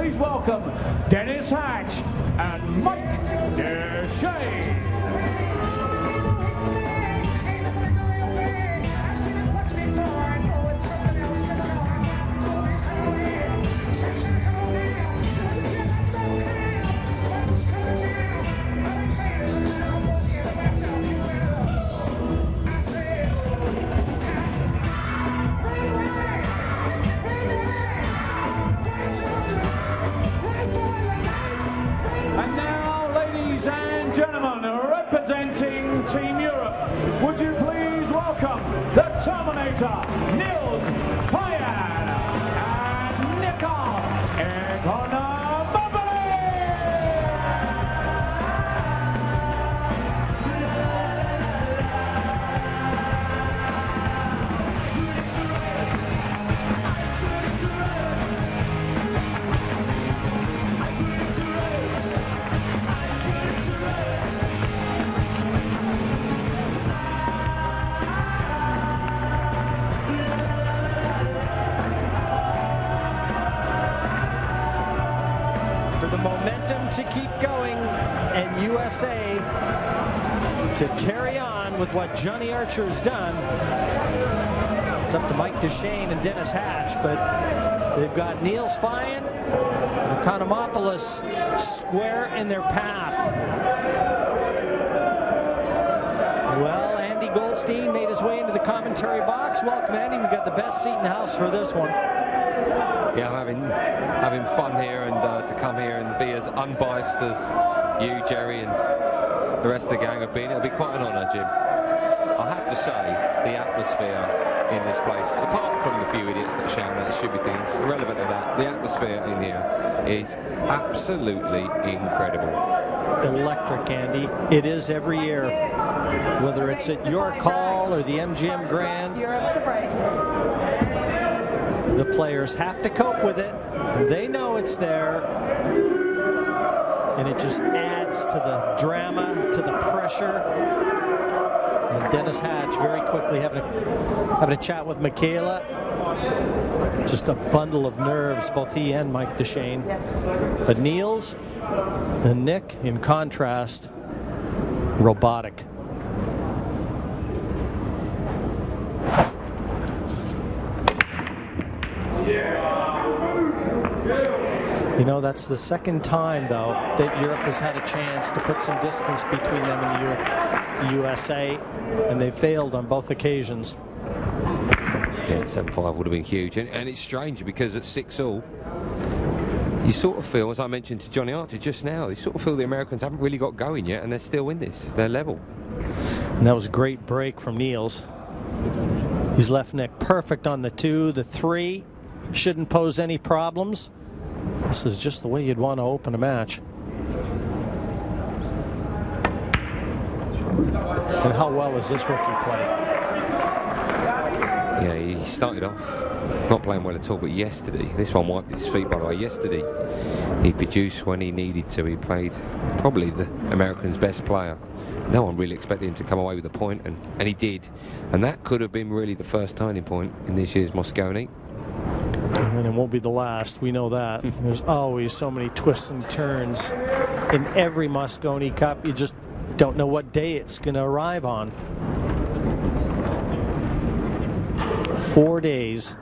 please welcome Dennis Hatch and Mike Dechaine. Representing Team Europe, would you please welcome the Terminator, Niels Feijen and Nikos Ekonopoulos. Momentum to keep going, and USA to carry on with what Johnny Archer's done. It's up to Mike Dechaine and Dennis Hatch, but they've got Niels Feijen and Ekonopoulos square in their path. Well, Andy Goldstein made his way into the commentary box. Welcome, Andy. We've got the best seat in the house for this one. Yeah, I'm having fun here, and to come here and be as unbiased as you, Jerry, and the rest of the gang have been, it'll be quite an honour, Jim. I have to say, the atmosphere in this place, apart from the few idiots that shout out stupid things, irrelevant to that, the atmosphere in here is absolutely incredible. Electric, Andy. It is every year, whether it's at your call or the MGM Grand. Europe's a break. The players have to cope with it. They know it's there. And it just adds to the drama, to the pressure. And Dennis Hatch very quickly having a chat with Michaela. Just a bundle of nerves, both he and Mike Dechaine. But Niels and Nick, in contrast, robotic. You know, that's the second time, though, that Europe has had a chance to put some distance between them and the USA, and they failed on both occasions. Yeah, 7-5 would have been huge, and it's strange because at 6-all, you sort of feel, as I mentioned to Johnny Archer just now, you sort of feel the Americans haven't really got going yet, and they're still in this. They're level. And that was a great break from Niels. His left neck perfect on the 2, the 3. Shouldn't pose any problems. This is just the way you'd want to open a match. And how well is this rookie playing? Yeah, he started off not playing well at all, but yesterday, this one wiped his feet, by the way. Yesterday, he produced when he needed to. He played probably the Americans' best player. No one really expected him to come away with a point, and he did. And that could have been really the first turning point in this year's Mosconi. And it won't be the last, we know that. There's always so many twists and turns in every Mosconi Cup. You just don't know what day it's going to arrive on. 4 days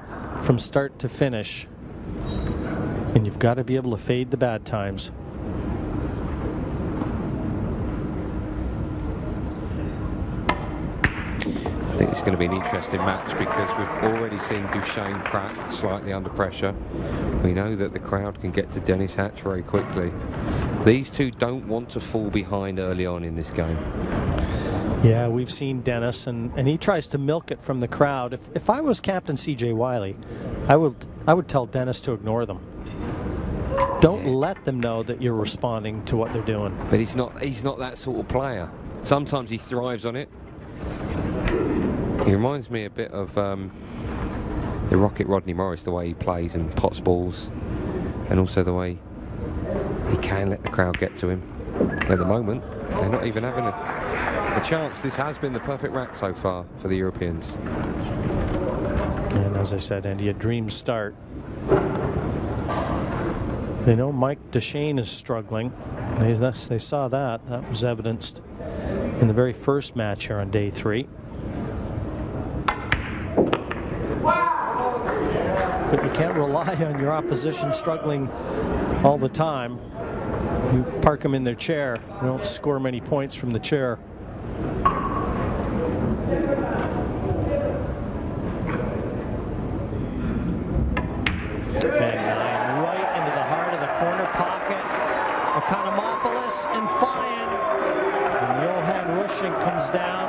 from start to finish. And you've got to be able to fade the bad times. I think it's going to be an interesting match because we've already seen Dechaine crack slightly under pressure. We know that the crowd can get to Dennis Hatch very quickly. These two don't want to fall behind early on in this game. Yeah, we've seen Dennis, and he tries to milk it from the crowd. If I was Captain C.J. Wiley, I would tell Dennis to ignore them. Don't let them know that you're responding to what they're doing. But he's not that sort of player. Sometimes he thrives on it. He reminds me a bit of the Rocket Rodney Morris, the way he plays and pots balls, and also the way he can let the crowd get to him. At the moment, they're not even having a chance. This has been the perfect rack so far for the Europeans. And as I said, Andy, a dream start. They know Mike Dechaine is struggling. They saw that. That was evidenced in the very first match here on day 3. But you can't rely on your opposition struggling all the time. You park them in their chair. You don't score many points from the chair. And right into the heart of the corner pocket. Ekonopoulos and Feijen. And Johan Rushing comes down.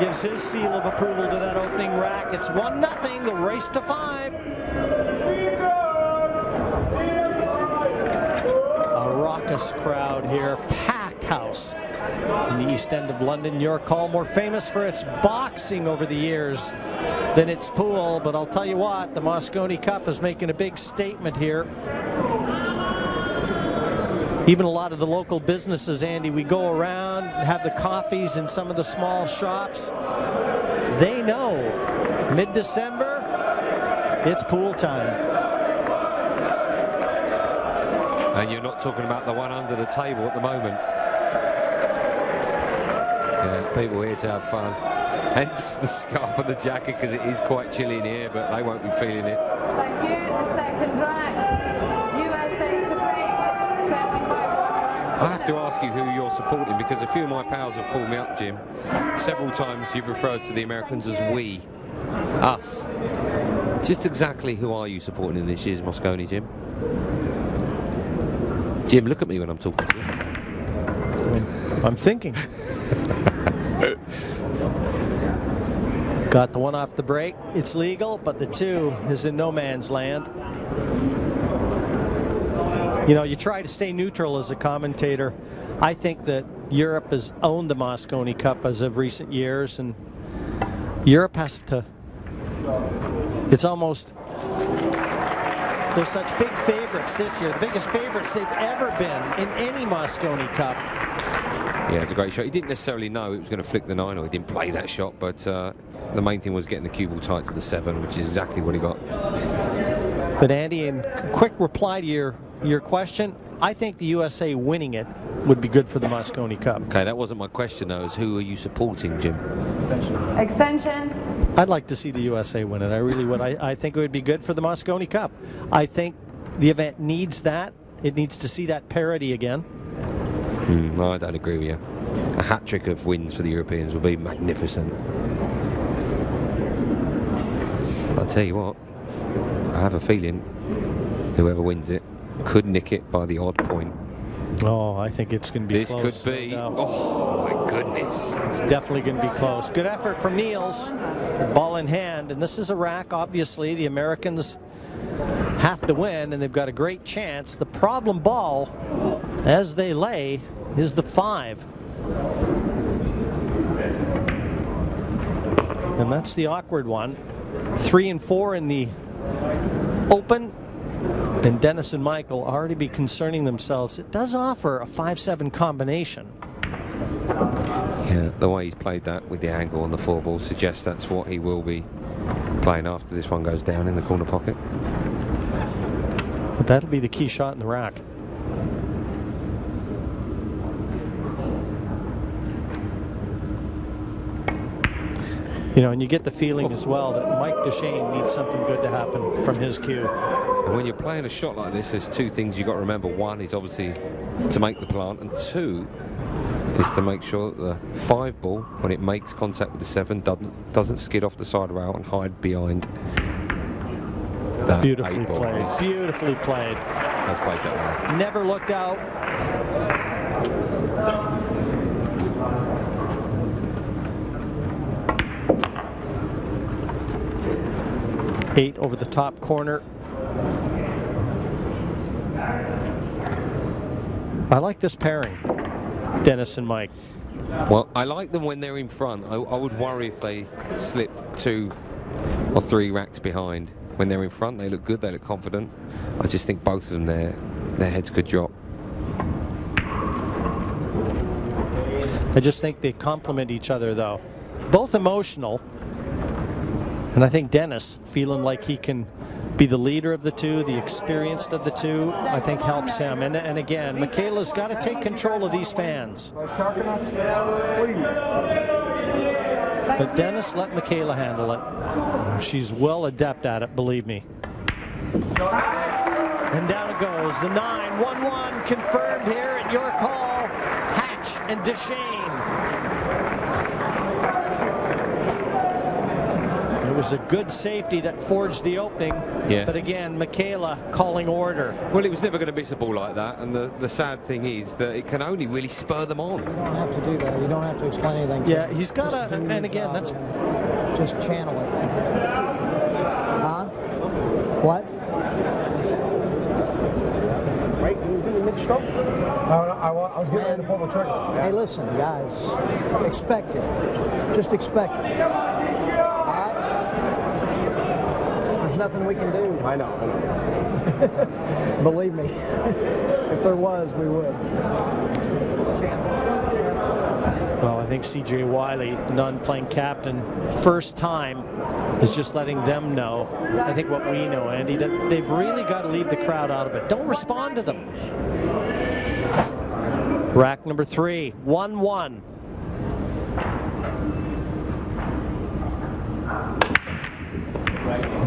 Gives his seal of approval to that opening rack. It's 1-0, the race to 5. A raucous crowd here, packed house in the East End of London. York Hall, more famous for its boxing over the years than its pool, but I'll tell you what, the Mosconi Cup is making a big statement here. Even a lot of the local businesses, Andy, we go around, have the coffees in some of the small shops. They know mid-December, it's pool time. And you're not talking about the one under the table at the moment. Yeah, people here to have fun. Hence the scarf and the jacket, because it is quite chilly in here, but they won't be feeling it. Thank you. The second rack. USA to break. Trailing by 1 rack. I have to ask you who you're supporting, because a few of my pals have called me up, Jim. Several times you've referred to the Americans as we, us. Just exactly who are you supporting in this year's Mosconi, Jim? Jim, look at me when I'm talking to you. I'm thinking. Got the one off the break. It's legal, but the 2 is in no man's land. You know, you try to stay neutral as a commentator. I think that Europe has owned the Mosconi Cup as of recent years, and Europe has to... It's almost... They're such big favorites this year, the biggest favorites they've ever been in any Mosconi Cup. Yeah, it's a great shot. He didn't necessarily know it was going to flick the 9, or he didn't play that shot, but the main thing was getting the cue ball tight to the 7, which is exactly what he got. But Andy, in quick reply to your question, I think the USA winning it would be good for the Mosconi Cup. Okay, that wasn't my question though, is who are you supporting, Jim? Extension. I'd like to see the USA win it. I really would. I think it would be good for the Mosconi Cup. I think the event needs that. It needs to see that parity again. No, I don't agree with you. A hat-trick of wins for the Europeans will be magnificent. I'll tell you what, I have a feeling whoever wins it could nick it by the odd point. Oh, I think it's going to be this close. This could be. No doubt. Oh, my goodness. It's definitely going to be close. Good effort from Niels. Ball in hand. And this is a rack, obviously. The Americans have to win, and they've got a great chance. The problem ball, as they lay, is the 5. And that's the awkward one. 3 and 4 in the open. And Dennis and Michael already be concerning themselves. It does offer a 5-7 combination. Yeah, the way he's played that with the angle on the 4 ball suggests that's what he will be playing after this one goes down in the corner pocket. But that'll be the key shot in the rack. You know, and you get the feeling as well that Mike Dechaine needs something good to happen from his cue. And when you're playing a shot like this, there's 2 things you've got to remember. 1 is obviously to make the plant, and 2 is to make sure that the 5 ball, when it makes contact with the 7, doesn't skid off the side rail and hide behind that Beautifully 8 ball. played. Beautifully played. That's played that well. Never looked out. Eight over the top corner. I like this pairing, Dennis and Mike. Well, I like them when they're in front. I would worry if they slipped 2 or 3 racks behind. When they're in front, they look good, they look confident. I just think both of them, their heads could drop. I just think they complement each other, though. Both emotional. And I think Dennis feeling like he can be the leader of the two, the experienced of the two, I think helps him. And again, Michaela's got to take control of these fans. But Dennis, let Michaela handle it. She's well adept at it, believe me. And down it goes. The 9, 1-1 confirmed here at York Hall. Hatch and Dechaine. It was a good safety that forged the opening. Yeah. But again, Michaela calling order. Well, it was never going to miss a ball like that, and the sad thing is that it can only really spur them on. You don't have to do that. You don't have to explain anything. Yeah, he's got to, and again, that's... Just channel it. Huh? What? Right, he was in the mid-stroke. I was getting ready to pull the trigger. Yeah. Hey, listen, guys. Expect it. Just expect it. All right? There's nothing we can do. I know. Believe me. If there was, we would. Well, I think C.J. Wiley, the non-playing captain, first time is just letting them know, I think what we know, Andy, that they've really got to leave the crowd out of it. Don't respond to them. Rack number 3, 1-1.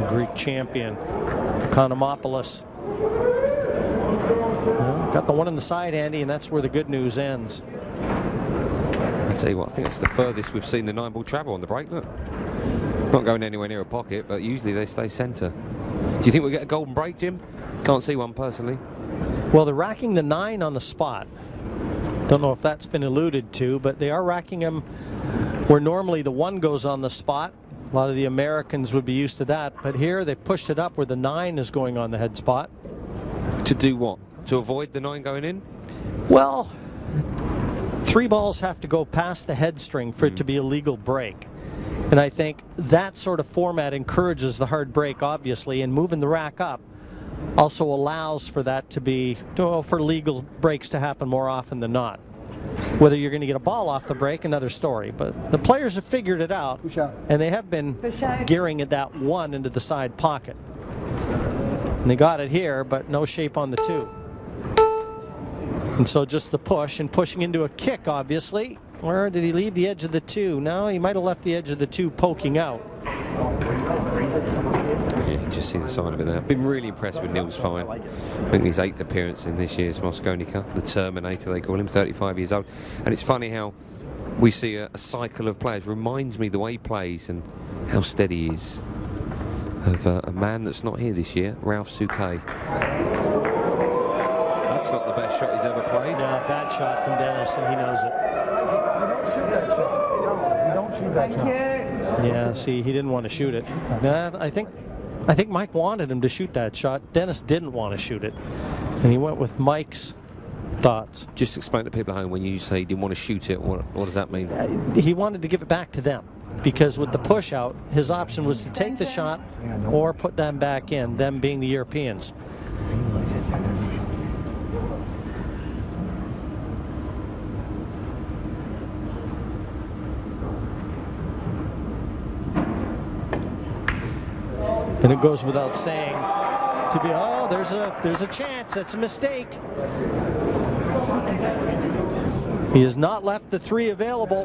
Greek champion, Ekonopoulos. Well, got the one on the side, Andy, and that's where the good news ends. I tell you what, I think it's the furthest we've seen the 9-ball travel on the break. Look, not going anywhere near a pocket, but usually they stay centre. Do you think we'll get a golden break, Jim? Can't see one personally. Well, they're racking the 9 on the spot. Don't know if that's been alluded to, but they are racking them where normally the 1 goes on the spot. A lot of the Americans would be used to that, but here they pushed it up where the 9 is going on the head spot. To do what? To avoid the 9 going in? Well, 3 balls have to go past the head string for it to be a legal break. And I think that sort of format encourages the hard break, obviously, and moving the rack up also allows for that to be, for legal breaks to happen more often than not. Whether you're going to get a ball off the break, another story. But the players have figured it out, and they have been gearing at that 1 into the side pocket. And they got it here, but no shape on the 2. And so just the push, and pushing into a kick, obviously. Where did he leave the edge of the 2? No, he might have left the edge of the 2 poking out. Yeah, you just see the side of it there. Been really impressed with Nils Feijen. I think his 8th appearance in this year's Mosconi Cup, the Terminator they call him, 35 years old. And it's funny how we see a cycle of players. Reminds me the way he plays and how steady he is. Of a man that's not here this year, Ralph Souquet. That's not the best shot he's ever played. No, bad shot from Dennis, and he knows it. You don't shoot that shot. Yeah, see, he didn't want to shoot it. I think Mike wanted him to shoot that shot. Dennis didn't want to shoot it, and he went with Mike's thoughts. Just explain to people at home, when you say he didn't want to shoot it, what does that mean? He wanted to give it back to them, because with the push out, his option was to take the shot or put them back in, them being the Europeans. And it goes without saying to be, oh, there's a chance. That's a mistake. He has not left the 3 available.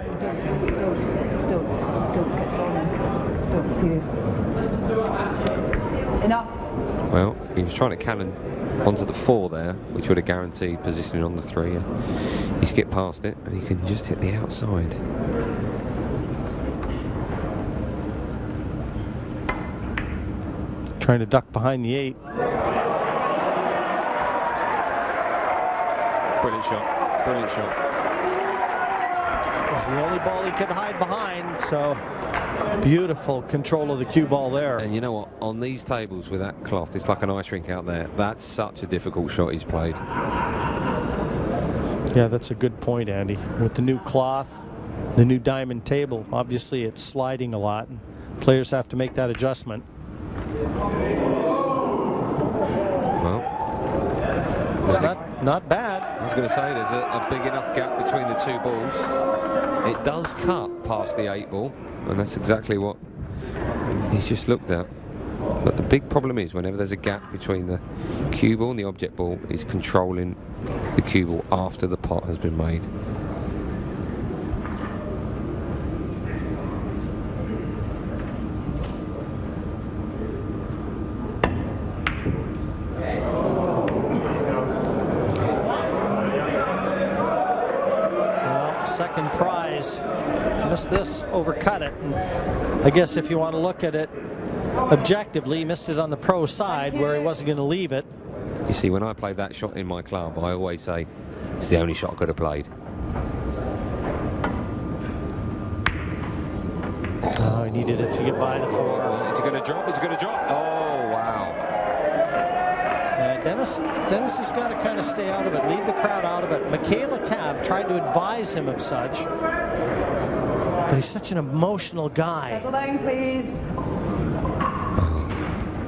Don't, seriously. Enough. Well, he was trying to cannon onto the 4 there, which would have guaranteed positioning on the 3. He skipped past it, and he can just hit the outside. Trying to duck behind the 8. Brilliant shot. Brilliant shot. It's the only ball he could hide behind, so beautiful control of the cue ball there. And you know what? On these tables with that cloth, it's like an ice rink out there. That's such a difficult shot he's played. Yeah, that's a good point, Andy. With the new cloth, the new diamond table, obviously it's sliding a lot, and players have to make that adjustment. Well, it's not bad. I was going to say there's a big enough gap between the 2 balls. It does cut past the 8 ball, and that's exactly what he's just looked at. But the big problem is whenever there's a gap between the cue ball and the object ball, is controlling the cue ball after the pot has been made. Second prize. Missed this, overcut it. And I guess if you want to look at it objectively, he missed it on the pro side where he wasn't going to leave it. You see, when I play that shot in my club, I always say it's the only shot I could have played. Oh, he needed it to get by the 4. Is it going to drop? Is it going to drop? Oh, wow. Dennis has got to kind of stay out of it, leave the crowd out of it. Michaela Tabb tried to advise him of such, but he's such an emotional guy. Settle down, please.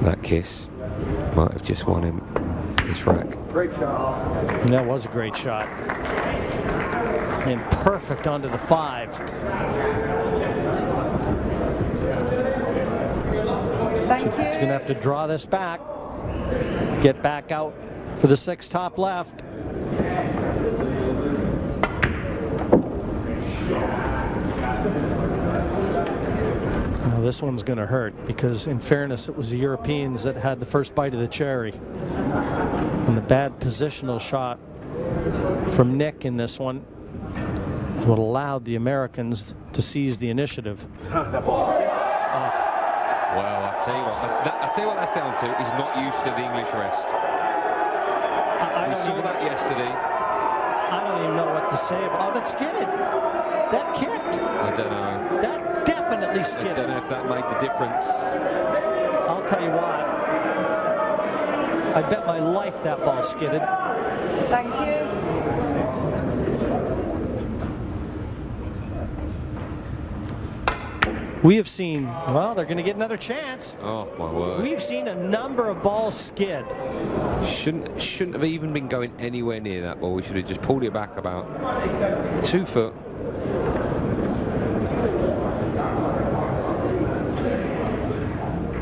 That kiss might have just won him this rack. Great shot. And that was a great shot. And perfect onto the 5. Thank you. He's going to have to draw this back. Get back out for the 6 top left. Now this one's going to hurt because, in fairness, it was the Europeans that had the first bite of the cherry. And the bad positional shot from Nick in this one is what allowed the Americans to seize the initiative. Well, I tell you what that's down to. He's not used to the English rest. We saw that yesterday. I don't even know what to say about. Oh, that skidded. That kicked. I don't know. That definitely I skidded. don't know if that made the difference. I'll tell you what. I bet my life that ball skidded. Thank you. We have seen, well, they're going to get another chance. Oh, my word. We've seen a number of balls skid. Shouldn't have even been going anywhere near that ball. We should have just pulled it back about 2 foot.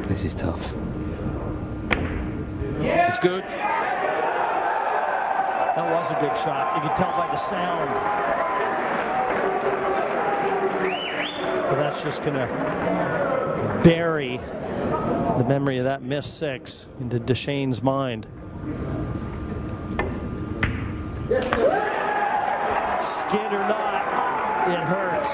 This is tough. It's good. That was a good shot. You can tell by the sound. But that's just going to bury the memory of that missed 6 into Dechaine's mind. Skid or not, it hurts.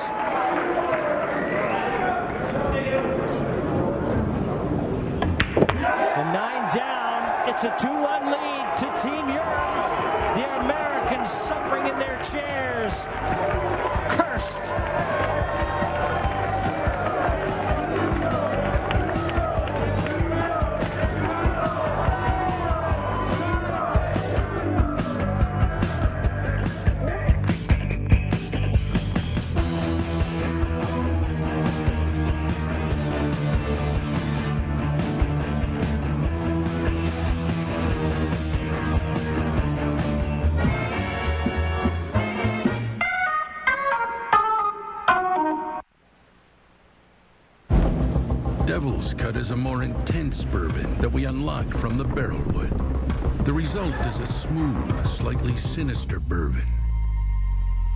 And 9 down, it's a 2-1 lead to Team Europe. The Americans suffering in their chairs, cursed. Devil's Cut is a more intense bourbon that we unlocked from the barrel wood. The result is a smooth, slightly sinister bourbon.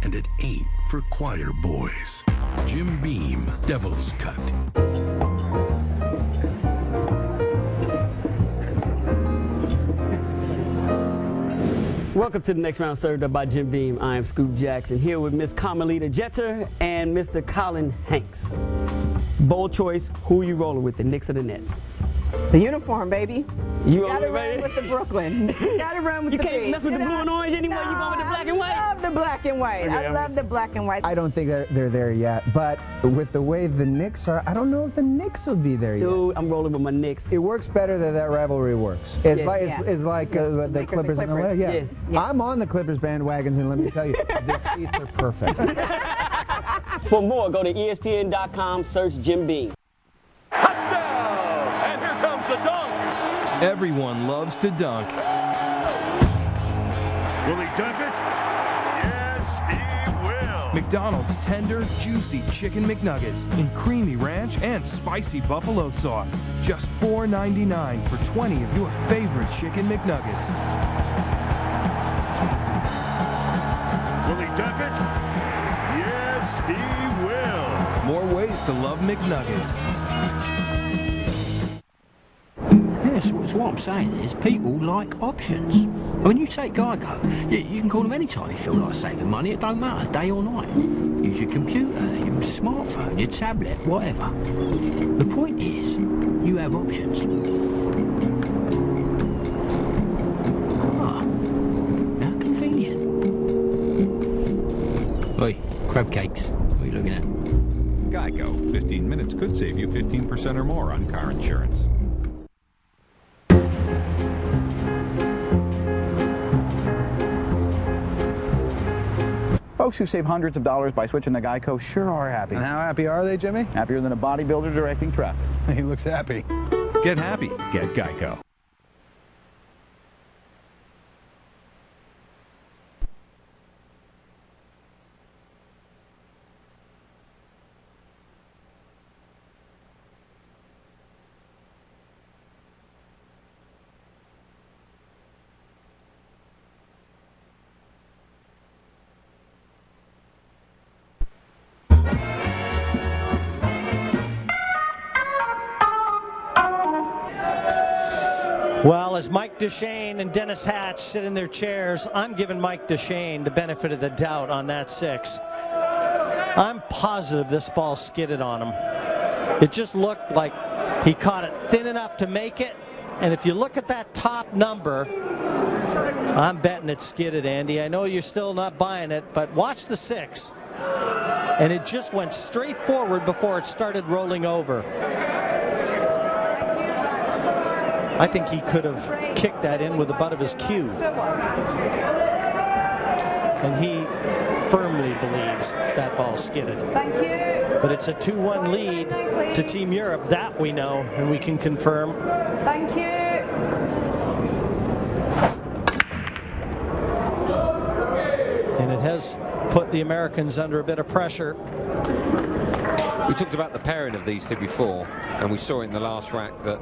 And it ain't for choir boys. Jim Beam, Devil's Cut. Welcome to the next round, served up by Jim Beam. I am Scoop Jackson, here with Miss Carmelita Jeter and Mr. Colin Hanks. Bold choice, who are you rolling with, the Knicks or the Nets? The uniform, baby. You gotta rolling run with the Brooklyn. You gotta run with You the can't Bees. mess with the blue and orange anymore, you going with the black and white? I love the black and white. Okay, I love the black and white. I don't think that they're there yet, but with the way the Knicks are, I don't know if the Knicks will be there yet. Dude, I'm rolling with my Knicks. It works better that rivalry works. It's Yeah. like it's like the Lakers Clippers and and the Clippers. yeah. Yeah. I'm on the Clippers bandwagons, and let me tell you, the seats are perfect. For more, go to ESPN.com, search Jim Beam. Touchdown! And here comes the dunk. Everyone loves to dunk. Will he dunk it? Yes, he will. McDonald's tender, juicy Chicken McNuggets in creamy ranch and spicy buffalo sauce. Just $4.99 for 20 of your favorite Chicken McNuggets. Will he duck it? Yes, he will. More ways to love McNuggets. Yes, what I'm saying is people like options. When you take Geico, you can call them anytime you feel like saving money. It don't matter, day or night. Use your computer, your smartphone, your tablet, whatever. The point is, you have options. Ah, how convenient. Oi, crab cakes. What are you looking at? Geico. 15 minutes could save you 15% or more on car insurance. Folks who save hundreds of dollars by switching to Geico sure are happy. And how happy are they, Jimmy? Happier than a bodybuilder directing traffic. He looks happy. Get happy. Get Geico. Well, as Mike Dechaine and Dennis Hatch sit in their chairs, I'm giving Mike Dechaine the benefit of the doubt on that 6. I'm positive this ball skidded on him. It just looked like he caught it thin enough to make it, and if you look at that top number, I'm betting it skidded, Andy. I know you're still not buying it, but watch the 6. And it just went straight forward before it started rolling over. I think he could have kicked that in with the butt of his cue. And he firmly believes that ball skidded. Thank you. But it's a 2-1 lead to Team Europe. That we know, and we can confirm. Thank you. And it has put the Americans under a bit of pressure. We talked about the pairing of these two before, and we saw in the last rack that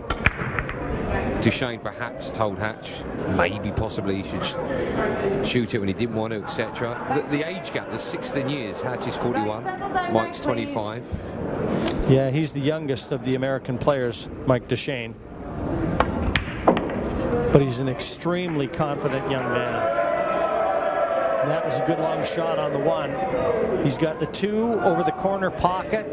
Dechaine perhaps told Hatch maybe possibly he should shoot it when he didn't want to, etc. The age gap, there's 16 years. Hatch is 41, Mike's 25. Yeah, he's the youngest of the American players, Mike Dechaine. But he's an extremely confident young man. And that was a good long shot on the 1. He's got the 2 over the corner pocket,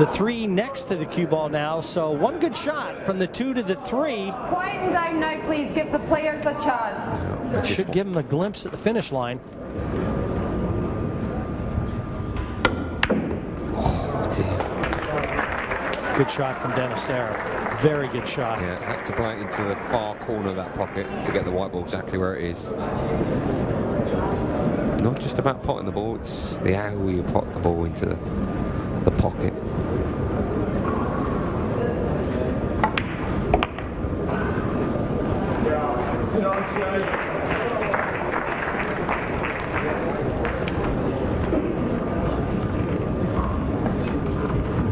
the 3 next to the cue ball now. So one good shot from the 2 to the 3. Quieten down now, please. Give the players a chance. That should give him a glimpse at the finish line. Oh, dear. Good shot from Dennis there. Very good shot. Yeah, had to play it into the far corner of that pocket to get the white ball exactly where it is. Not just about potting the ball, it's the how you pot the ball into the pocket.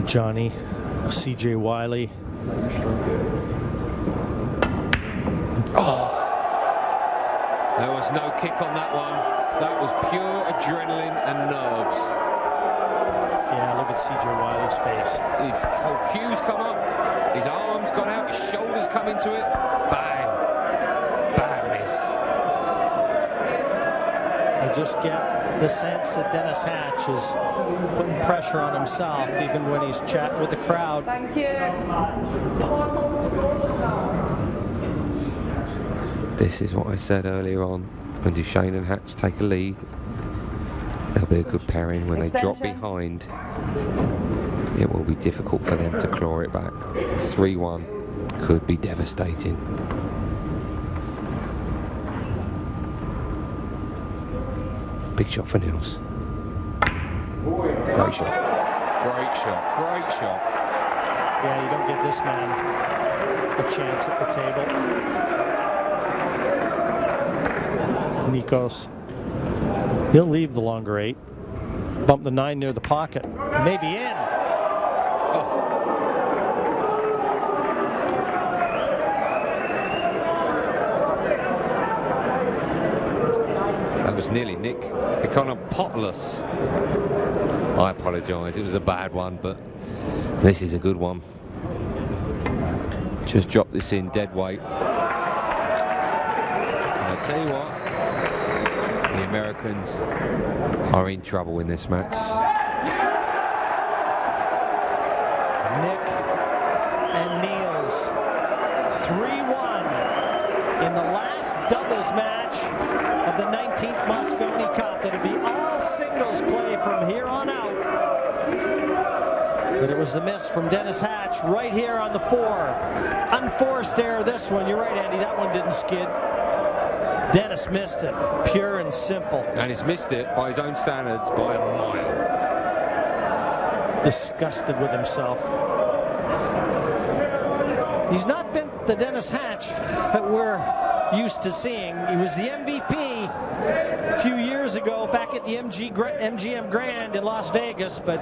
Johnny, C.J. Wiley. Oh! There was no kick on that one. That was pure adrenaline and nerves. Yeah, look at C.J. Wiley's face. His whole cues come up, his arms gone out, his shoulders come into it. Bang! Bang miss. I just get the sense that Dennis Hatch is putting pressure on himself even when he's chatting with the crowd. Thank you. This is what I said earlier on. When Dechaine and Hatch take a lead, there'll be a good pairing. When they drop behind, it will be difficult for them to claw it back. 3-1 could be devastating. Big shot for Nils. Great shot. Great shot. Great shot. Yeah, you don't give this man a chance at the table. Nikos. He'll leave the longer 8. Bump the 9 near the pocket. Maybe in. That was nearly Nick Ekonopoulos. I apologise, it was a bad one, but this is a good one. Just drop this in dead weight. And I tell you what, the Americans are in trouble in this match. Nick and Niels, 3-1 in the last doubles match of the 19th Mosconi Cup. It'll be all singles play from here on out. But it was a miss from Dennis Hatch right here on the 4. Unforced error this one. You're right, Andy. That one didn't skid. Dennis missed it. Pure and simple. And he's missed it by his own standards by a mile. Disgusted with himself. He's not been the Dennis Hatch that we're used to seeing. He was the MVP a few years ago back at the MGM Grand in Las Vegas, but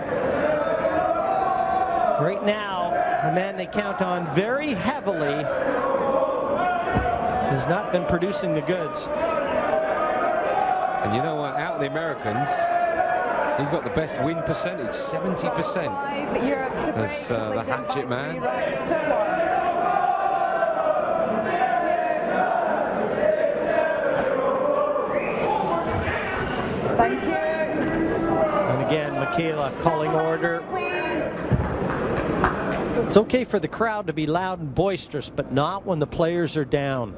right now, the man they count on very heavily has not been producing the goods. And you know what, out of the Americans, he's got the best win percentage, 70%. As the hatchet man. Thank you. And again, Michaela calling order. It's okay for the crowd to be loud and boisterous, but not when the players are down.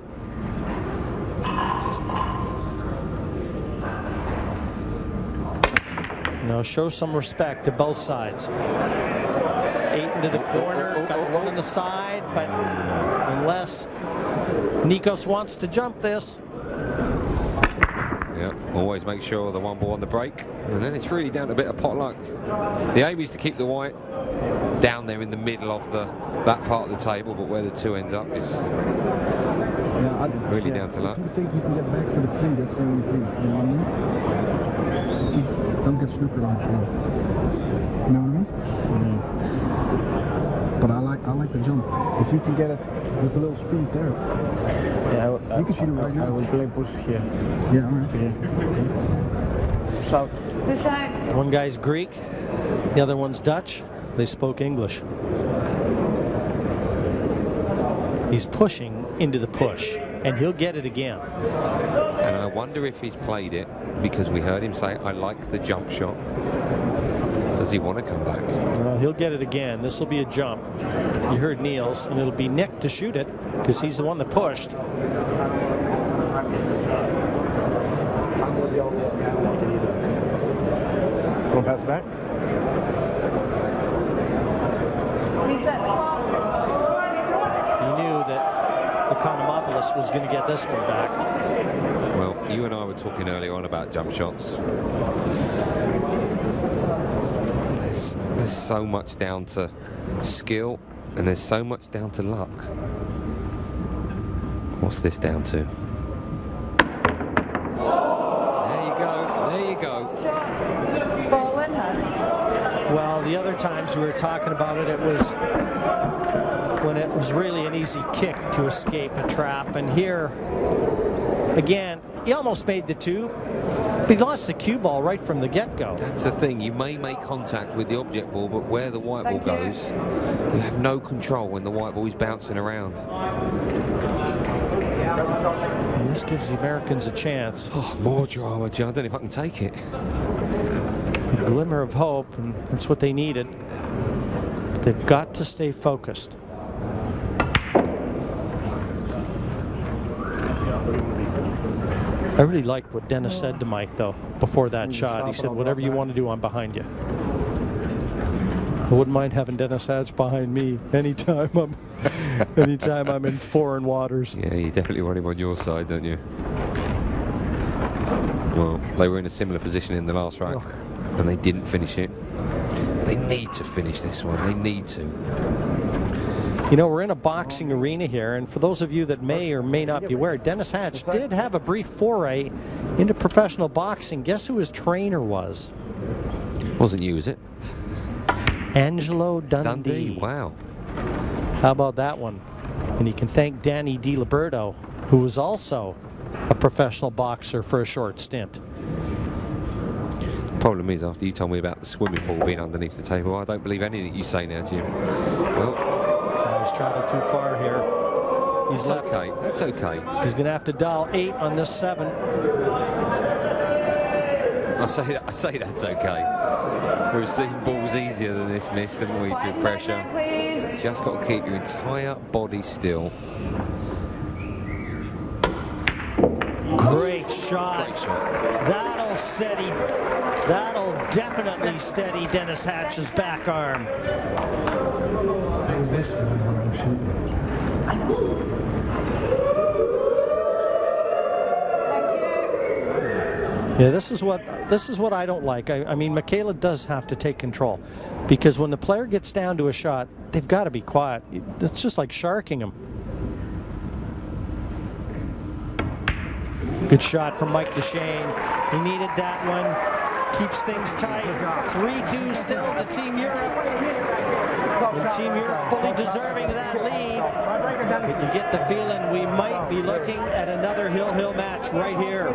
Now show some respect to both sides. 8 into the corner, got one on the side, but unless Nikos wants to jump this. Yeah, always make sure the one ball on the break, and then it's really down to a bit of pot luck. The aim is to keep the white down there in the middle of that part of the table, but where the 2 ends up is really down to luck. If you think you can get back for the 3, that's the only thing. You know what I mean? If you don't get snookered on the floor. You know what I mean? But I like the jump. If you can get it with a little speed there. Yeah, you can shoot it right now. I will play push here. Yeah, all right. Push out. Push out. One guy's Greek, the other one's Dutch. They spoke English. He's pushing into the push, and he'll get it again. And I wonder if he's played it because we heard him say, I like the jump shot. Does he want to come back? Well, he'll get it again. This will be a jump. You heard Niels, and it'll be Nick to shoot it because he's the one that pushed. Going pass it back? Reset the clock. He knew that Ekonopoulos was going to get this one back. Well, you and I were talking earlier on about jump shots. There's so much down to skill, and there's so much down to luck. What's this down to? There you go, there you go. Ball in hand. Well, the other times we were talking about it, it was when it was really an easy kick to escape a trap. And here, again, he almost made the 2, but he lost the cue ball right from the get-go. That's the thing, you may make contact with the object ball, but where the white ball goes, you have no control when the white ball is bouncing around. And this gives the Americans a chance. Oh, more drama, John. I don't know if I can take it. A glimmer of hope, and that's what they needed. But they've got to stay focused. I really liked what Dennis said to Mike, though, before that shot. He said, whatever you want to do, I'm behind you. I wouldn't mind having Dennis Hatch behind me anytime I'm in foreign waters. Yeah, you definitely want him on your side, don't you? Well, they were in a similar position in the last rack, and they didn't finish it. They need to finish this one. They need to. You know, we're in a boxing arena here, and for those of you that may or may not be aware, Dennis Hatch did have a brief foray into professional boxing. Guess who his trainer was? Wasn't you, is it? Angelo Dundee. Wow. How about that one? And you can thank Danny DiLiberto, who was also a professional boxer for a short stint. Problem is, after you told me about the swimming pool being underneath the table, I don't believe anything you say now, Jim. Well, he's traveled too far here. He's left. Okay. That's okay. He's going to have to dial 8 on this 7. I say that's okay. We've seen balls easier than this, miss, haven't we, through pressure? Just got to keep your entire body still. Great shot. Great shot. That'll definitely steady Dennis Hatch's back arm. Yeah, this is what I don't like. I mean, Michaela does have to take control, because when the player gets down to a shot, they've got to be quiet. It's just like sharking him. Good shot from Mike Dechaine. He needed that one. Keeps things tight. 3-2 still to Team Europe. And Team Europe fully deserving that lead. You get the feeling we might be looking at another hill match right here.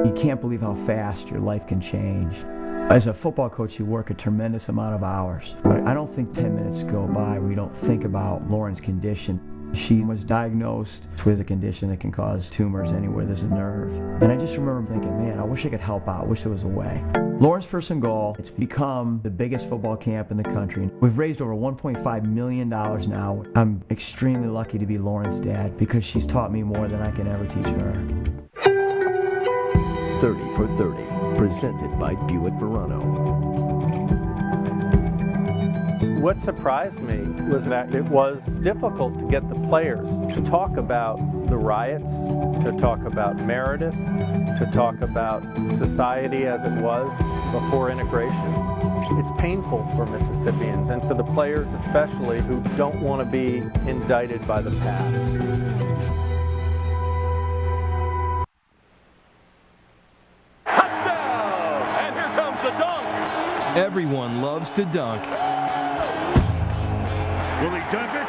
You can't believe how fast your life can change. As a football coach, you work a tremendous amount of hours. But I don't think 10 minutes go by where you don't think about Lauren's condition. She was diagnosed with a condition that can cause tumors anywhere there's a nerve. And I just remember thinking, man, I wish I could help out. I wish there was a way. Lauren's First and Goal, it's become the biggest football camp in the country. We've raised over $1.5 million now. I'm extremely lucky to be Lauren's dad because she's taught me more than I can ever teach her. 30 for 30, presented by Buick Verano. What surprised me was that it was difficult to get the players to talk about the riots, to talk about Meredith, to talk about society as it was before integration. It's painful for Mississippians and for the players especially who don't want to be indicted by the past. Everyone loves to dunk. Will he dunk it?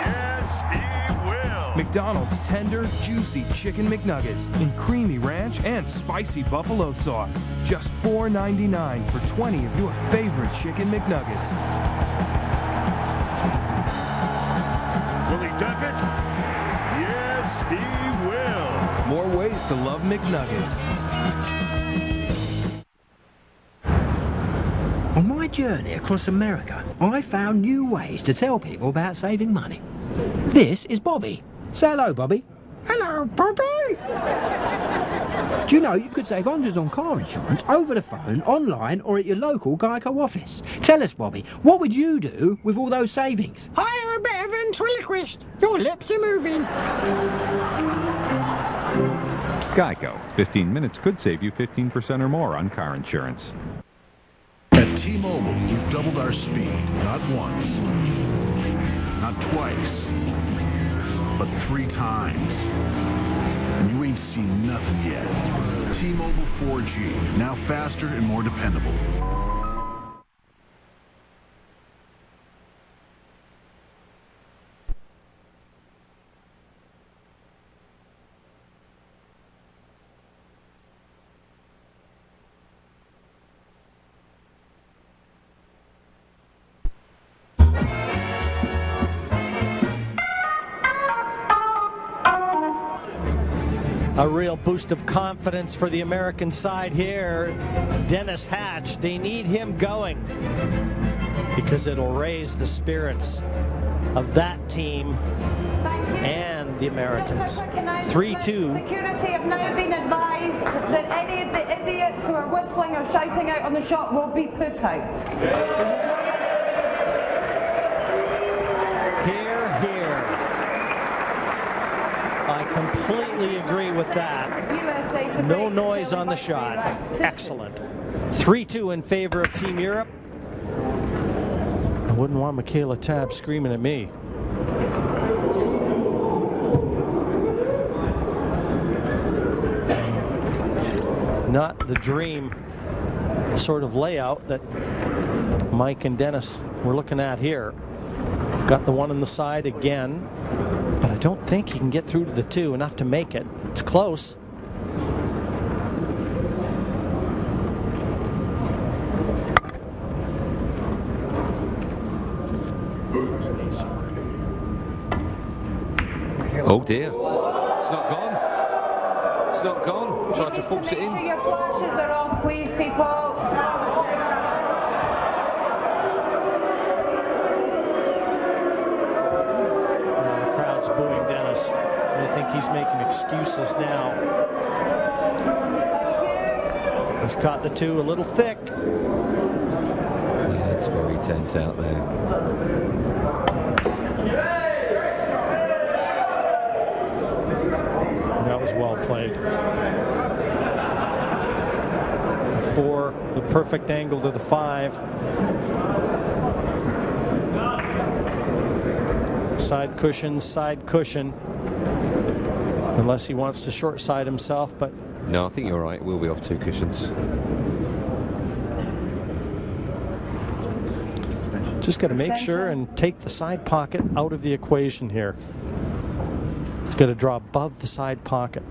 Yes, he will. McDonald's tender, juicy Chicken McNuggets in creamy ranch and spicy buffalo sauce. Just $4.99 for 20 of your favorite Chicken McNuggets. Will he dunk it? Yes, he will. More ways to love McNuggets. On my journey across America, I found new ways to tell people about saving money. This is Bobby. Say hello, Bobby. Hello, Bobby! Do you know you could save hundreds on car insurance over the phone, online, or at your local Geico office? Tell us, Bobby, what would you do with all those savings? I am a bit of a ventriloquist. Your lips are moving. Geico. 15 minutes could save you 15% or more on car insurance. At T-Mobile, we've doubled our speed, not once, not twice, but 3 times. And you ain't seen nothing yet. T-Mobile 4G, now faster and more dependable. A real boost of confidence for the American side here. Dennis Hatch, they need him going because it'll raise the spirits of that team and the Americans. 3-2. Security have now been advised that any of the idiots who are whistling or shouting out on the shot will be put out. Here, here. I completely agree with that. No noise on the shot. Excellent. 3-2 in favor of Team Europe. I wouldn't want Michaela Tabb screaming at me. Not the dream sort of layout that Mike and Dennis were looking at here. Got the one on the side again, but I don't think he can get through to the two enough to make it. It's close. Oh dear, it's not gone. It's not gone. Tried to force it in. Make sure your flashes are off, please, people. The crowd's booing Dennis. I think he's making excuses now. He's caught the two a little thick. Yeah, it's very tense out there. That was well played. For the perfect angle to the 5. Side cushion. Unless he wants to short side himself, but... No, I think you're right. We'll be off 2 cushions. Just got to make sure and take the side pocket out of the equation here. It's got to draw above the side pocket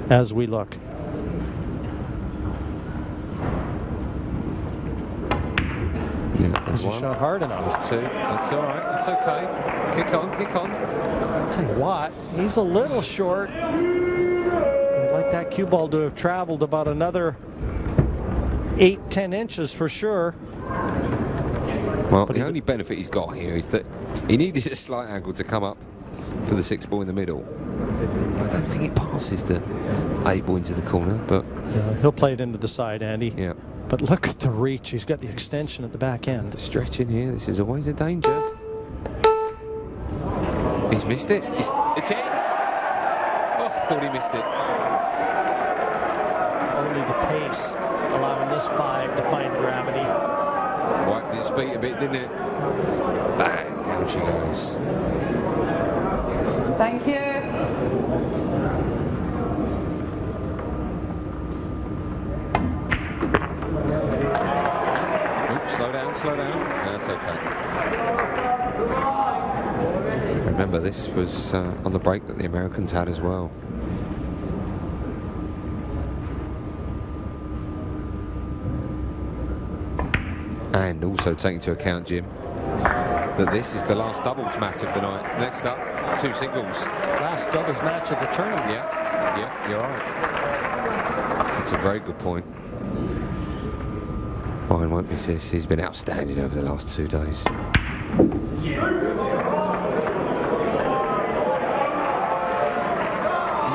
as we look. Yeah, that's one. Shot hard enough. That's 2. That's all right. That's okay. Kick on, kick on. I'll tell you what, he's a little short. I'd like that cue ball to have traveled about another 8-10 inches for sure. Well, the only benefit he's got here is that he needed a slight angle to come up for the 6 ball in the middle. I don't think it passes the 8 ball into the corner, but... Yeah, he'll play it into the side, Andy. Yeah. But look at the reach. He's got the extension at the back end. The stretch in here, this is always a danger. He's missed it. It's it. Oh, I thought he missed it. Only the pace allowing this 5 to find gravity. Wiped his feet a bit, didn't it? Bang, down she goes. Thank you. Oops, slow down. That's okay. Remember, this was on the break that the Americans had as well. And also take into account, Jim, that this is the last doubles match of the night. Next up, 2 singles. Last doubles match of the tournament. Yeah, you're right. That's a very good point. Fine, won't miss this. He's been outstanding over the last 2 days.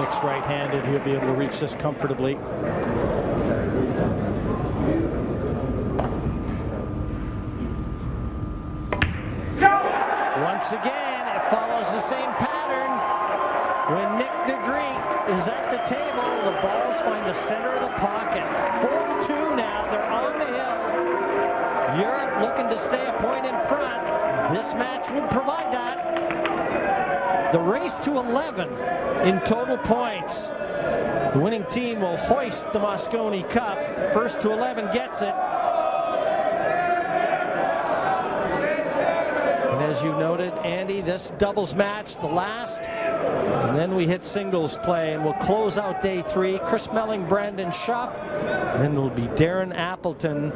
Nick's right-handed. He'll be able to reach this comfortably. Once again, it follows the same pattern. When Nick the Greek is at the table, the balls find the center of the pocket. 4-2 now, they're on the hill. Europe looking to stay a point in front. This match would provide that. The race to 11 in total points. The winning team will hoist the Mosconi Cup. First to 11 gets it. As you noted, Andy, this doubles match, the last, and then we hit singles play, and we'll close out day 3. Chris Melling, Brandon Schuff, and then it'll be Darren Appleton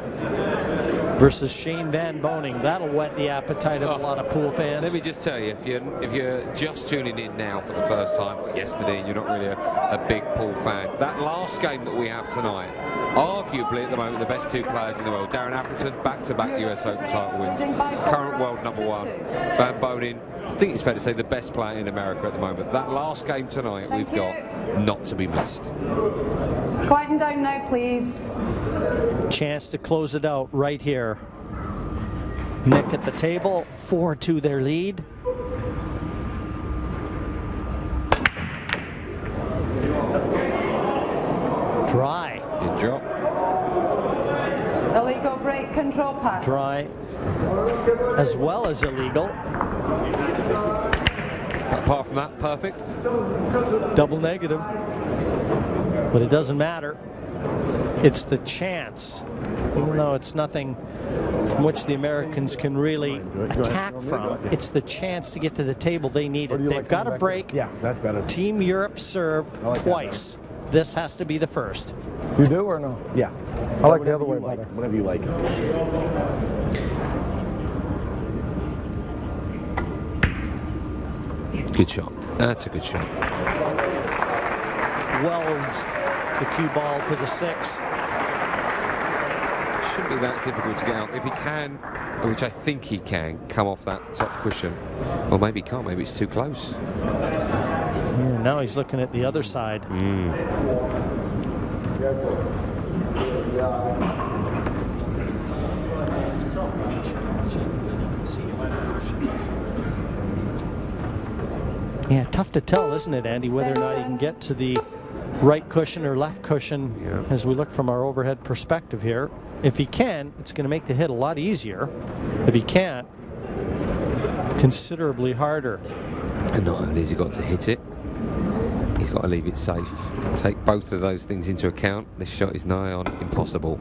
versus Shane Van Boning. That'll whet the appetite of a lot of pool fans. Let me just tell you, if you're just tuning in now for the first time, or yesterday, and you're not really a big pool fan, that last game that we have tonight, arguably at the moment the best 2 players in the world. Darren Appleton, back-to-back US Open title wins, current world #1. Van Boning, I think it's fair to say the best player in America at the moment. That last game tonight we've got not to be missed. Quieten down now, please. Chance to close it out right here. Nick at the table, 4-2 their lead. Dry. Good drop. Illegal break control pass. Dry, as well as illegal. Apart from that, perfect. Double negative. But it doesn't matter. It's the chance. Even though it's nothing from which the Americans can really attack from, it's the chance to get to the table they needed. They've got to break. Yeah, that's better. Team Europe served twice. This has to be the first. You do or no? Yeah. I like the other way better. Whatever you like. Good shot. That's a good shot. Welds the cue ball to the 6. Shouldn't be that difficult to get out. If he can, which I think he can, come off that top cushion. Or maybe he can't, maybe it's too close. Yeah, now he's looking at the other side. Yeah, tough to tell, isn't it, Andy, whether or not he can get to the right cushion or left cushion as we look from our overhead perspective here. If he can, it's going to make the hit a lot easier. If he can't, considerably harder. And not only has he got to hit it, he's got to leave it safe. Take both of those things into account. This shot is nigh on impossible.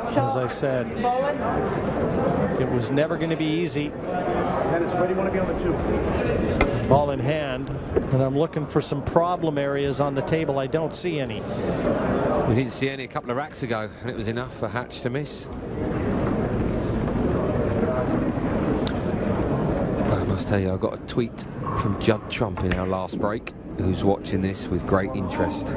As I said, it was never going to be easy. Dennis, where do you want to be on the 2? Ball in hand, and I'm looking for some problem areas on the table. I don't see any. We didn't see any a couple of racks ago, and it was enough for Hatch to miss. I must tell you, I got a tweet from Judd Trump in our last break, who's watching this with great interest.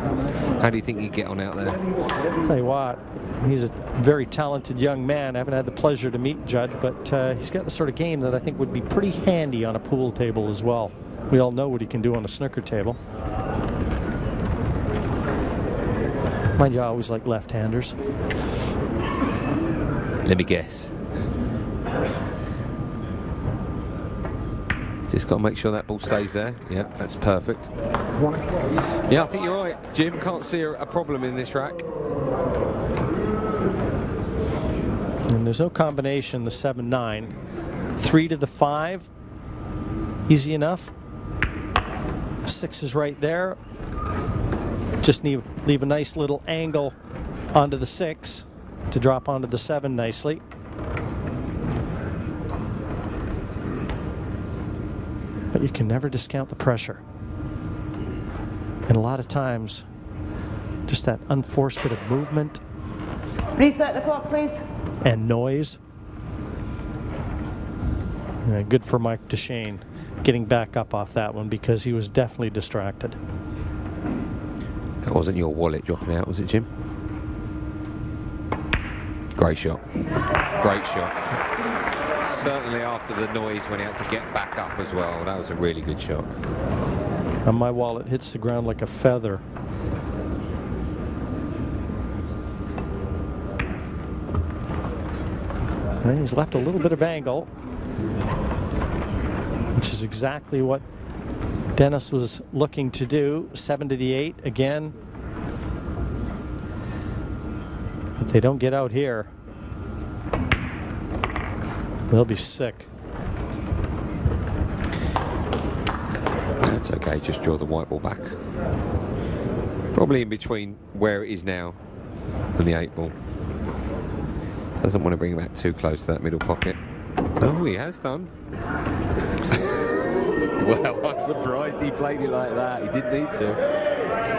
How do you think he'd get on out there? I'll tell you what, he's a very talented young man. I haven't had the pleasure to meet Judd, but he's got the sort of game that I think would be pretty handy on a pool table as well. We all know what he can do on a snooker table. Mind you, I always like left-handers. Let me guess. Just got to make sure that ball stays there. Yeah, that's perfect. Yeah, I think you're right, Jim. Can't see a problem in this rack. And there's no combination, the 7-9. 3 to the 5. Easy enough. 6 is right there. Just leave a nice little angle onto the 6 to drop onto the 7 nicely. But you can never discount the pressure. And a lot of times, just that unforced bit of movement. Reset the clock, please. And noise. Good for Mike Dechaine getting back up off that one, because he was definitely distracted. That wasn't your wallet dropping out, was it, Jim? Great shot. Great shot. Certainly after the noise when he had to get back up as well. That was a really good shot. And my wallet hits the ground like a feather. And he's left a little bit of angle, which is exactly what Dennis was looking to do. 7 to the 8 again. But they don't get out here, they'll be sick. That's okay, just draw the white ball back. Probably in between where it is now and the 8 ball. Doesn't want to bring it back too close to that middle pocket. Oh, he has done. Well, I'm surprised he played it like that. He didn't need to.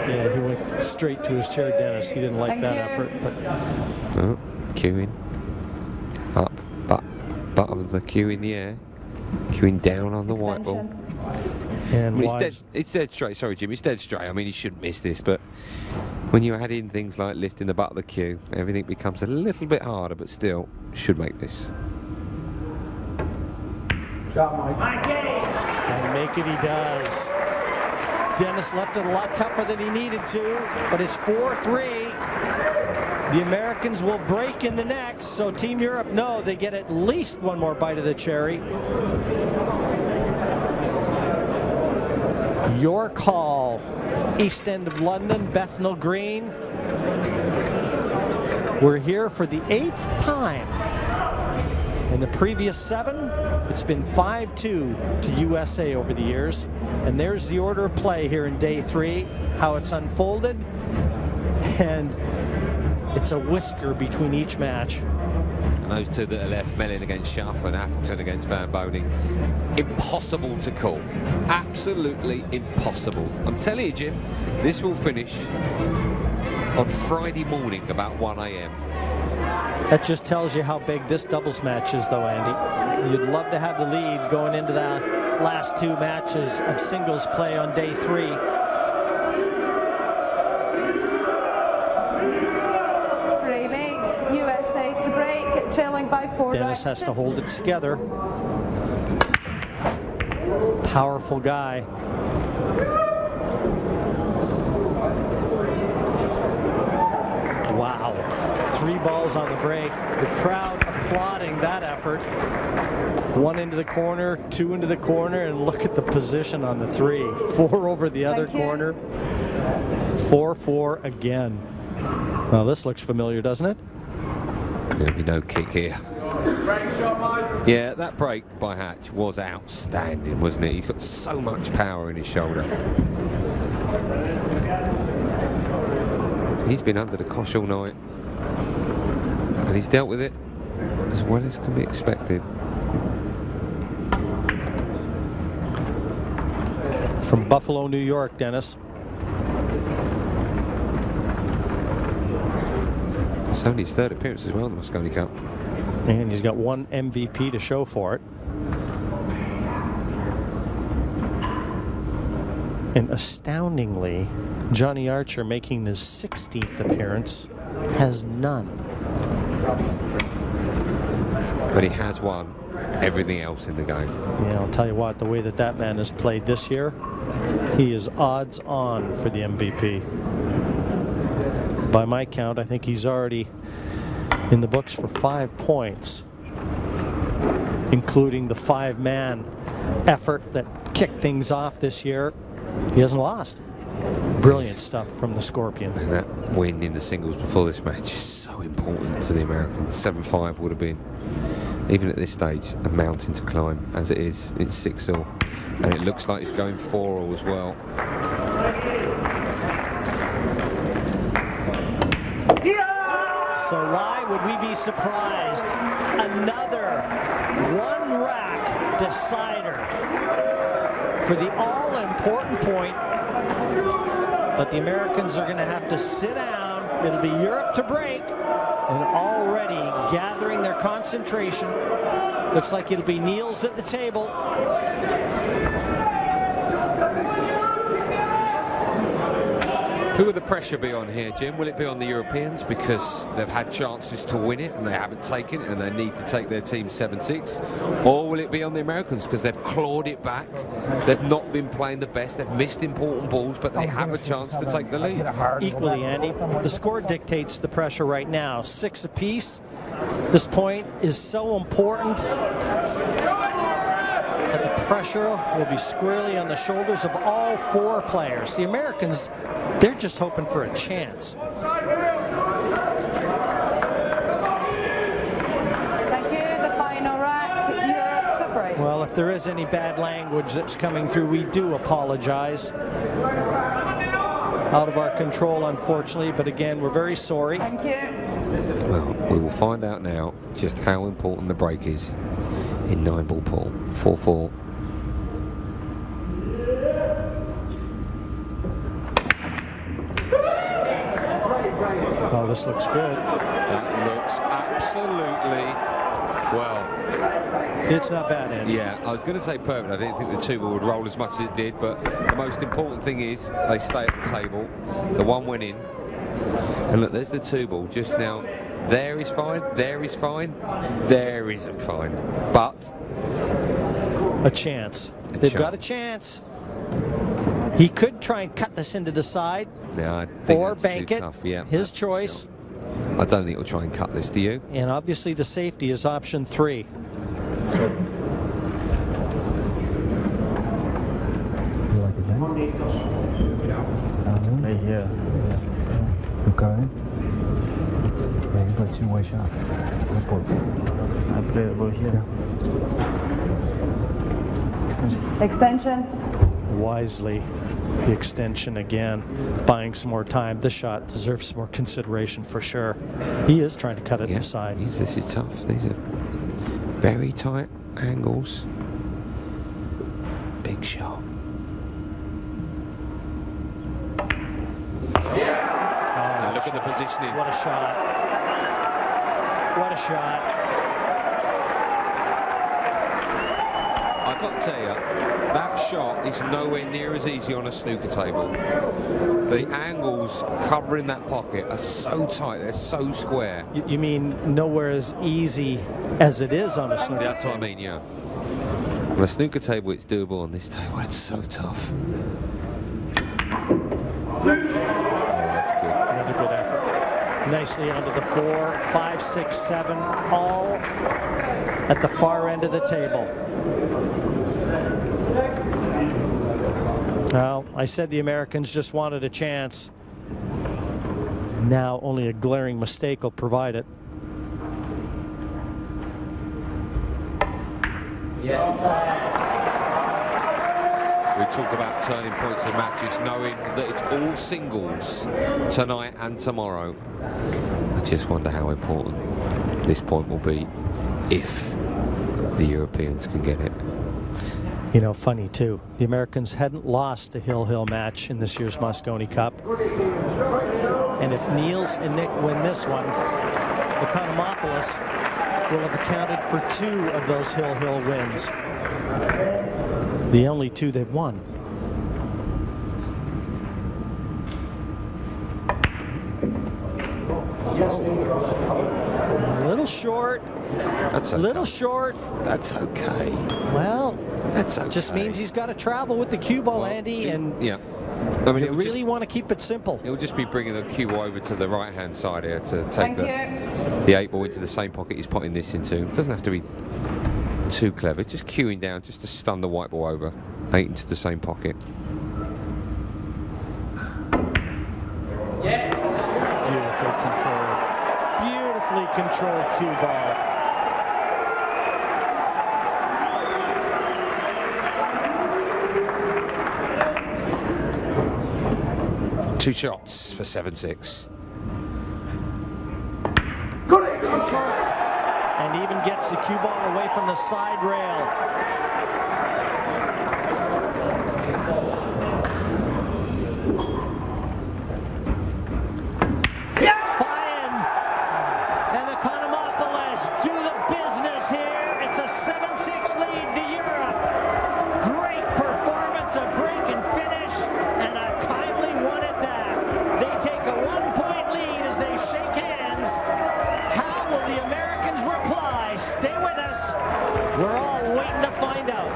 Yeah, he went straight to his chair, Dennis. He didn't like that effort. But... Oh, queuing. Up, butt of the cue in the air. Queuing down on the white ball. And it's dead straight. Sorry, Jim, it's dead straight. I mean, you shouldn't miss this, but when you add in things like lifting the butt of the cue, everything becomes a little bit harder, but still should make this. And make it he does. Dennis left it a lot tougher than he needed to, but it's 4-3. The Americans will break in the next, so Team Europe know they get at least one more bite of the cherry. York Hall, East End of London, Bethnal Green. We're here for the 8th time. In the previous 7, it's been 5-2 to USA over the years. And there's the order of play here in day 3, how it's unfolded. And it's a whisker between each match. And those two that are left, Mellon against Schaff and Appleton against Van Boding, impossible to call. Absolutely impossible. I'm telling you, Jim, this will finish on Friday morning about 1 a.m. That just tells you how big this doubles match is, though, Andy. You'd love to have the lead going into the last 2 matches of singles play on day 3. USA to break, trailing by 4. Dennis has to hold it together. Powerful guy. Wow. 3 balls on the break. The crowd applauding that effort. 1 into the corner, 2 into the corner, and look at the position on the 3. 4 over the other corner. 4-4 again. Well, this looks familiar, doesn't it? There'll be no kick here. Yeah, that break by Hatch was outstanding, wasn't it? He's got so much power in his shoulder. He's been under the cosh all night, and he's dealt with it as well as can be expected. From Buffalo, New York, Dennis. It's only his 3rd appearance as well in the Mosconi Cup. And he's got 1 MVP to show for it. And astoundingly, Johnny Archer, making his 16th appearance, has none. But he has won everything else in the game. Yeah, I'll tell you what, the way that that man has played this year, he is odds on for the MVP. By my count, I think he's already in the books for 5 points, including the 5-man effort that kicked things off this year. He hasn't lost. Brilliant stuff from the Scorpion. And that win in the singles before this match is so important to the Americans. 7-5 would have been, even at this stage, a mountain to climb. As it is, it's 6-all. And it looks like it's going 4-all as well. So why would we be surprised? Another 1-rack decider for the all-important point. But the Americans are going to have to sit down. It'll be Europe to break. And already gathering their concentration. Looks like it'll be Niels at the table. Who will the pressure be on here, Jim? Will it be on the Europeans because they've had chances to win it and they haven't taken it and they need to take their team 7-6? Or will it be on the Americans because they've clawed it back? They've not been playing the best, they've missed important balls, but they have a chance to take the lead. Equally, Andy. The score dictates the pressure right now. 6 apiece. This point is so important that the pressure will be squarely on the shoulders of all 4 players. The Americans, they're just hoping for a chance. Thank you. The final rack, Europe to break. Well, if there is any bad language that's coming through, we do apologize. Out of our control, unfortunately, but again, we're very sorry. Thank you. Well, we will find out now just how important the break is in 9-ball pool. 4-4. Oh, this looks good. That looks absolutely, well, it's not bad, Andy. Yeah, I was going to say perfect. I didn't think the 2-ball would roll as much as it did, but the most important thing is they stay at the table. The 1 went in. And look, there's the 2-ball just now. There is fine, there is fine, there isn't fine. But a chance. They've got a chance. He could try and cut this into the side, or bank it. Yeah, his choice. I don't think he'll try and cut this, do you? And obviously the safety is option 3. You like it, Dan? Yeah. Okay. Yeah, you play two-way shot. Go for it. I play the bush, yeah. Extension. Wisely, the extension again, buying some more time. This shot deserves some more consideration for sure. He is trying to cut it inside. This is tough. These are very tight angles. Big shot. And look at the positioning. What a shot. What a shot. I've got to tell you, that shot is nowhere near as easy on a snooker table. The angles covering that pocket are so tight, they're so square. You mean nowhere as easy as it is on a snooker table? That's what I mean, yeah. On a snooker table, it's doable. On this table, it's so tough. Another good effort. Nicely onto the 4, 5, 6, 7, all at the far end of the table. Well, I said the Americans just wanted a chance. Now only a glaring mistake will provide it. We talk about turning points in matches, knowing that it's all singles tonight and tomorrow. I just wonder how important this point will be if the Europeans can get it. You know, funny too, the Americans hadn't lost a hill-hill match in this year's Mosconi Cup. And if Niels and Nick win this one, Ekonopoulos will have accounted for 2 of those hill-hill wins. The only 2 they've won. A little short. That's okay. A little short. That's okay. Well, that's okay. Just means he's got to travel with the cue ball, Andy, and yeah. I mean, you really want to keep it simple. He'll just be bringing the cue ball over to the right-hand side here to take Thank the 8 ball into the same pocket he's putting this into. It doesn't have to be too clever. Just cueing down just to stun the white ball over. 8 into the same pocket. Beautifully controlled cue ball. Two shots for 7-6. And even gets the cue ball away from the side rail. Feijen and Ekonopoulos do the business here. It's a 7-6 lead to Europe. Great performance, a break and finish, and a timely one at that. They take a 1-point lead as they shake hands. How will the Americans reply? Stay with us. We're all waiting to find out.